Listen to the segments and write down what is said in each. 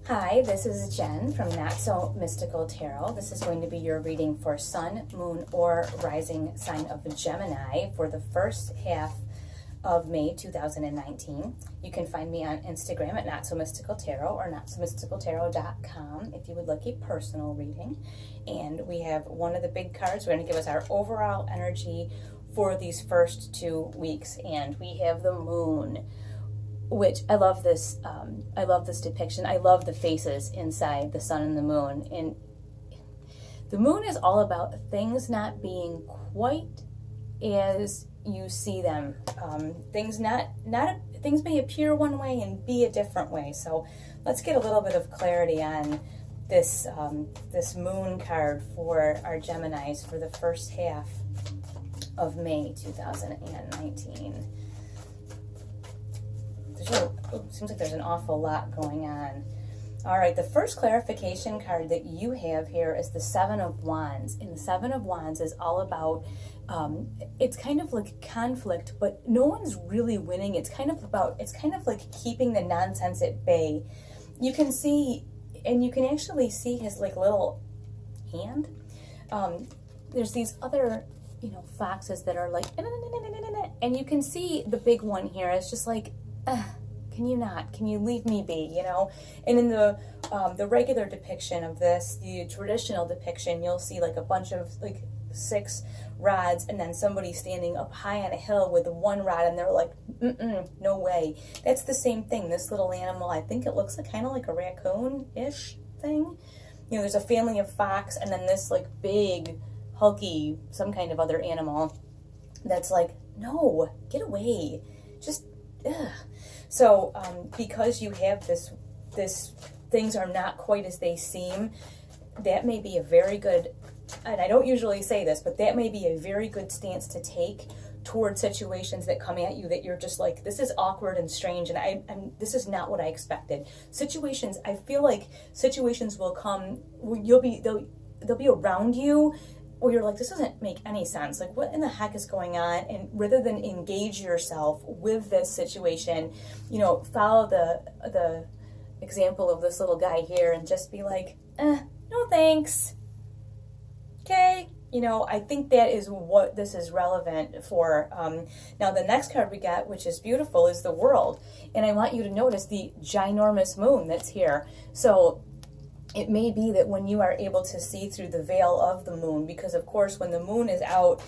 Hi, this is Jen from Not So Mystical Tarot. This is going to be your reading for Sun, Moon, or Rising sign of Gemini for the first half of May 2019. You can find me on Instagram at Not So Mystical Tarot or notsomysticaltarot.com if you would like a personal reading. And we have one of the big cards. We're going to give us our overall energy for these first 2 weeks. And we have the Moon, which I love this. I love this depiction. I love the faces inside the sun and the moon. And the moon is all about things not being quite as you see them. Things things may appear one way and be a different way. So let's get a little bit of clarity on this this moon card for our Geminis for the first half of May 2019. Seems like there's an awful lot going on. All right, the first clarification card that you have here is the Seven of Wands. And the Seven of Wands is all about, it's kind of like conflict, but no one's really winning. It's kind of like keeping the nonsense at bay. You can see, and you can actually see his like little hand. There's these other, foxes that are like, and you can see the big one here. It's just like, can you leave me be, And in the regular depiction of this, the traditional depiction, you'll see like a bunch of like 6 rods and then somebody standing up high on a hill with 1 rod and they're like, no way. That's the same thing. This little animal, I think it looks like kind of like a raccoon-ish thing. There's a family of fox and then this like big, hulky, some kind of other animal that's like, no, get away. Just, ugh. So because you have this things are not quite as they seem, that may be a very good, and I don't usually say this, but that may be a very good stance to take toward situations that come at you that you're just like, this is awkward and strange, and this is not what I expected. Situations, I feel like situations will come, they'll be around you, where you're like, this doesn't make any sense. Like, what in the heck is going on? And rather than engage yourself with this situation, follow the example of this little guy here and just be like, no thanks. Okay. I think that is what this is relevant for. Now, the next card we got, which is beautiful, is the World. And I want you to notice the ginormous moon that's here. So it may be that when you are able to see through the veil of the moon, because of course when the moon is out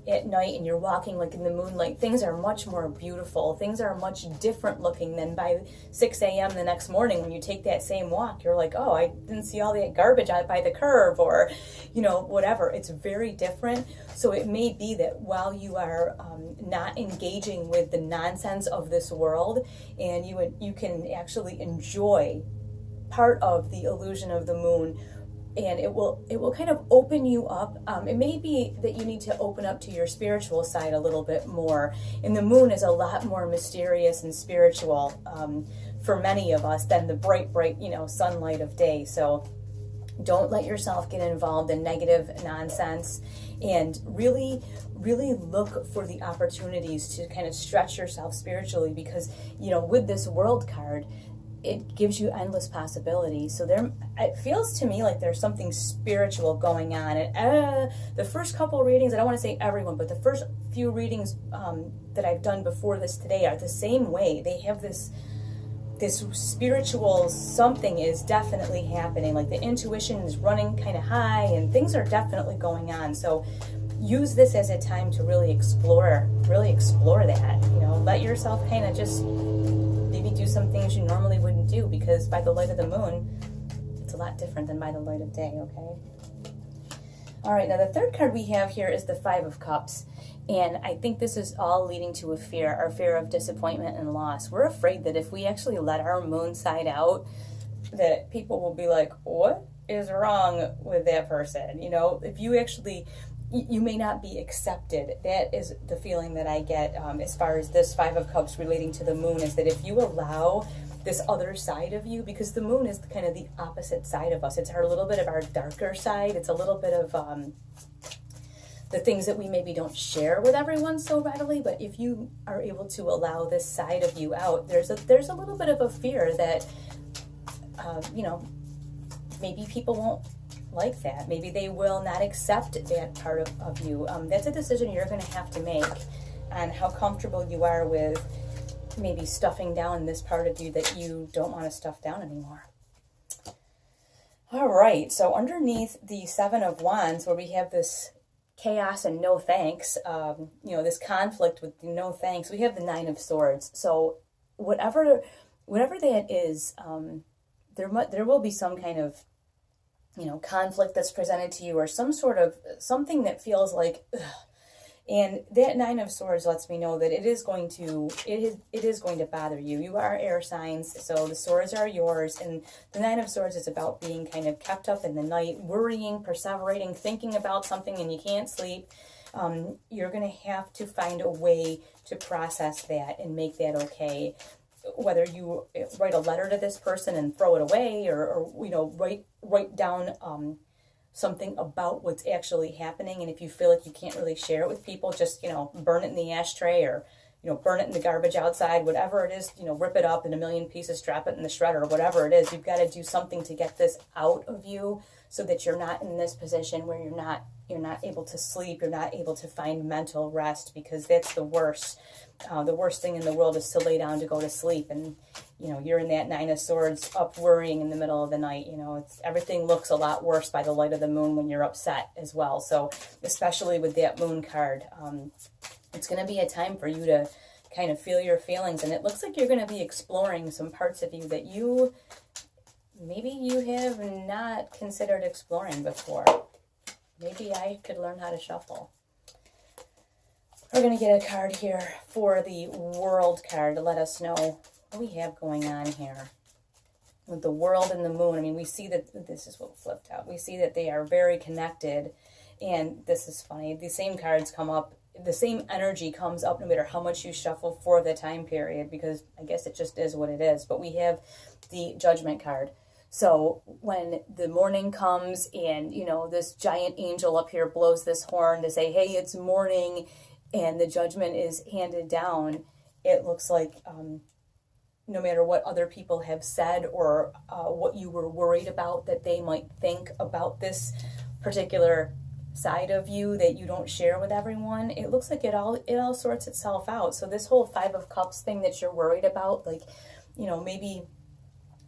at night and you're walking like in the moonlight, things are much more beautiful. Things are much different looking than by 6 a.m. the next morning when you take that same walk. You're like, oh, I didn't see all that garbage out by the curb, or, whatever. It's very different. So it may be that while you are not engaging with the nonsense of this world, and you can actually enjoy part of the illusion of the moon, and it will kind of open you up. It may be that you need to open up to your spiritual side a little bit more, and the moon is a lot more mysterious and spiritual for many of us than the bright sunlight of day. So don't let yourself get involved in negative nonsense, and really look for the opportunities to kind of stretch yourself spiritually, because with this World card, it gives you endless possibilities. So it feels to me like there's something spiritual going on. And the first couple readings, I don't want to say everyone, but the first few readings that I've done before this today are the same way. They have this spiritual something is definitely happening. Like the intuition is running kind of high, and things are definitely going on. So use this as a time to really explore that. Let yourself kind of just maybe do some things you normally wouldn't do, because by the light of the moon, it's a lot different than by the light of day, okay? All right, now the third card we have here is the Five of Cups. And I think this is all leading to our fear of disappointment and loss. We're afraid that if we actually let our moon side out, that people will be like, what is wrong with that person? If you actually, you may not be accepted. That is the feeling that I get as far as this Five of Cups relating to the moon, is that if you allow this other side of you, because the moon is kind of the opposite side of us. It's a little bit of our darker side. It's a little bit of the things that we maybe don't share with everyone so readily. But if you are able to allow this side of you out, there's a little bit of a fear that you know, maybe people won't like that. Maybe they will not accept that part of you. That's a decision you're going to have to make on how comfortable you are with maybe stuffing down this part of you that you don't want to stuff down anymore. All right, so underneath the Seven of Wands, where we have this chaos and no thanks, you know, this conflict with no thanks, we have the Nine of Swords. So whatever that is, there will be some kind of, you know, conflict that's presented to you, or some sort of something that feels like, ugh. And that Nine of Swords lets me know that it is going to bother you. You are air signs, so the swords are yours. And the Nine of Swords is about being kind of kept up in the night, worrying, perseverating, thinking about something, and you can't sleep. You're going to have to find a way to process that and make that okay. Whether you write a letter to this person and throw it away, or you know, write down something about what's actually happening. And if you feel like you can't really share it with people, just, you know, burn it in the ashtray, or, you know, burn it in the garbage outside, whatever it is, you know, rip it up in a million pieces, drop it in the shredder, whatever it is. You've got to do something to get this out of you, so that you're not in this position where you're not able to sleep, you're not able to find mental rest, because that's the worst. The worst thing in the world is to lay down to go to sleep, and, you know, you're in that Nine of Swords up worrying in the middle of the night. You know, everything looks a lot worse by the light of the moon when you're upset as well. So especially with that Moon card, it's going to be a time for you to kind of feel your feelings, and it looks like you're going to be exploring some parts of you that maybe you have not considered exploring before. Maybe I could learn how to shuffle. We're going to get a card here for the World card to let us know what we have going on here. With the World and the Moon, I mean, we see that this is what flipped out. We see that they are very connected, and this is funny. The same cards come up, the same energy comes up no matter how much you shuffle for the time period, because I guess it just is what it is. But we have the Judgment card. So when the morning comes and, you know, this giant angel up here blows this horn to say, hey, it's morning, and the judgment is handed down, it looks like no matter what other people have said, or what you were worried about that they might think about this particular side of you that you don't share with everyone, it looks like it all sorts itself out. So this whole Five of Cups thing that you're worried about, like, you know, maybe,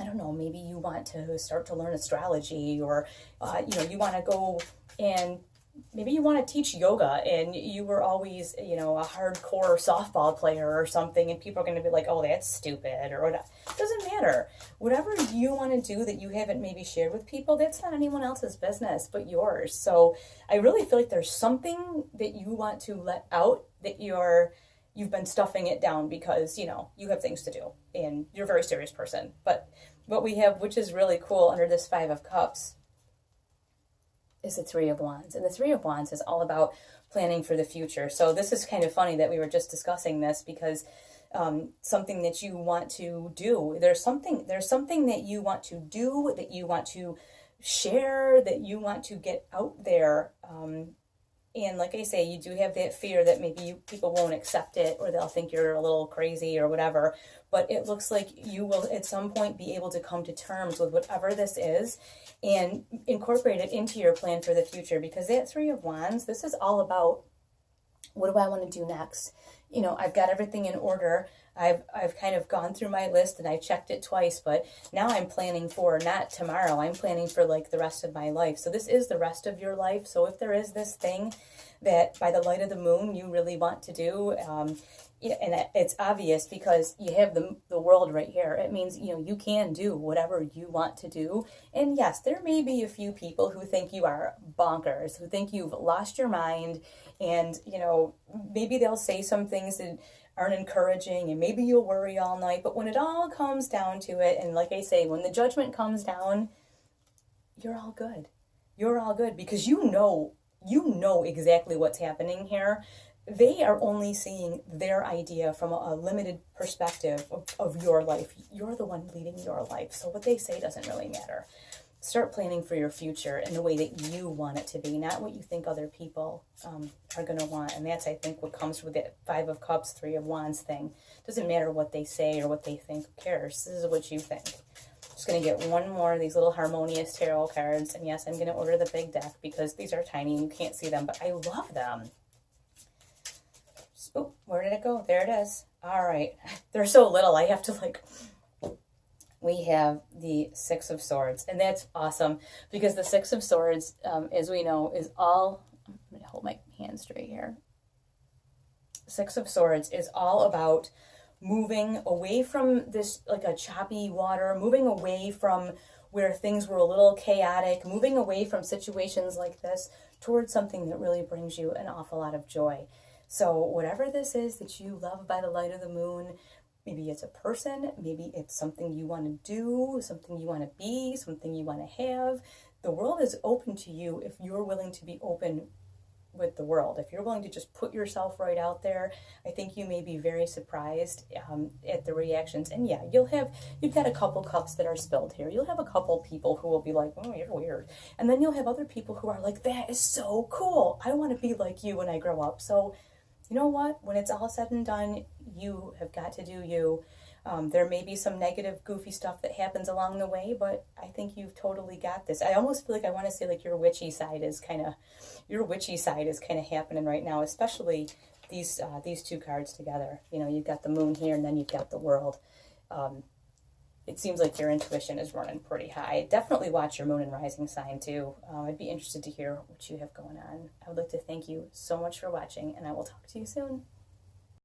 I don't know, maybe you want to start to learn astrology, or, you know, you want to go and maybe you want to teach yoga, and you were always, you know, a hardcore softball player or something, and people are going to be like, oh, that's stupid, or whatever. It doesn't matter. Whatever you want to do that you haven't maybe shared with people, that's not anyone else's business but yours. So I really feel like there's something that you want to let out, that you've been stuffing it down because, you know, you have things to do and you're a very serious person. But what we have, which is really cool under this Five of Cups, is the Three of Wands. And the Three of Wands is all about planning for the future. So this is kind of funny that we were just discussing this, because something that you want to do, there's something that you want to do, that you want to share, that you want to get out there. And like I say, you do have that fear that maybe people won't accept it, or they'll think you're a little crazy or whatever. But it looks like you will at some point be able to come to terms with whatever this is and incorporate it into your plan for the future. Because that Three of Wands, this is all about, what do I want to do next? You know, I've got everything in order. I've kind of gone through my list and I checked it twice, but now I'm planning for not tomorrow. I'm planning for like the rest of my life. So this is the rest of your life. So if there is this thing that by the light of the moon you really want to do, and it's obvious because you have the World right here. It means, you know, you can do whatever you want to do. And yes, there may be a few people who think you are bonkers, who think you've lost your mind, and, you know, maybe they'll say some things that aren't encouraging, and maybe you'll worry all night. But when it all comes down to it, and like I say, when the judgment comes down, you're all good. You're all good, because you know exactly what's happening here. They are only seeing their idea from a limited perspective of your life. You're the one leading your life. So what they say doesn't really matter. Start planning for your future in the way that you want it to be, not what you think other people are going to want. And that's, I think, what comes with the Five of Cups, Three of Wands thing. Doesn't matter what they say or what they think. Who cares? This is what you think. Just going to get one more of these little Harmonious Tarot cards. And yes, I'm going to order the big deck because these are tiny and you can't see them, but I love them. Oh, where did it go? There it is. All right. They're so little. I have to like... We have the Six of Swords, and that's awesome because the Six of Swords, as we know, is all... I'm going to hold my hand straight here. Six of Swords is all about moving away from this, like a choppy water, moving away from where things were a little chaotic, moving away from situations like this towards something that really brings you an awful lot of joy. So whatever this is that you love by the light of the moon, maybe it's a person, maybe it's something you want to do, something you want to be, something you want to have. The world is open to you if you're willing to be open with the world. If you're willing to just put yourself right out there, I think you may be very surprised at the reactions. And yeah, you've got a couple cups that are spilled here. You'll have a couple people who will be like, oh, you're weird. And then you'll have other people who are like, that is so cool. I want to be like you when I grow up. So you know what? When it's all said and done, you have got to do you. There may be some negative, goofy stuff that happens along the way, but I think you've totally got this. I almost feel like I want to say like your witchy side is kind of happening right now, especially these two cards together. You know, you've got the moon here, and then you've got the world. It seems like your intuition is running pretty high. Definitely watch your moon and rising sign too. I'd be interested to hear what you have going on. I would like to thank you so much for watching, and I will talk to you soon.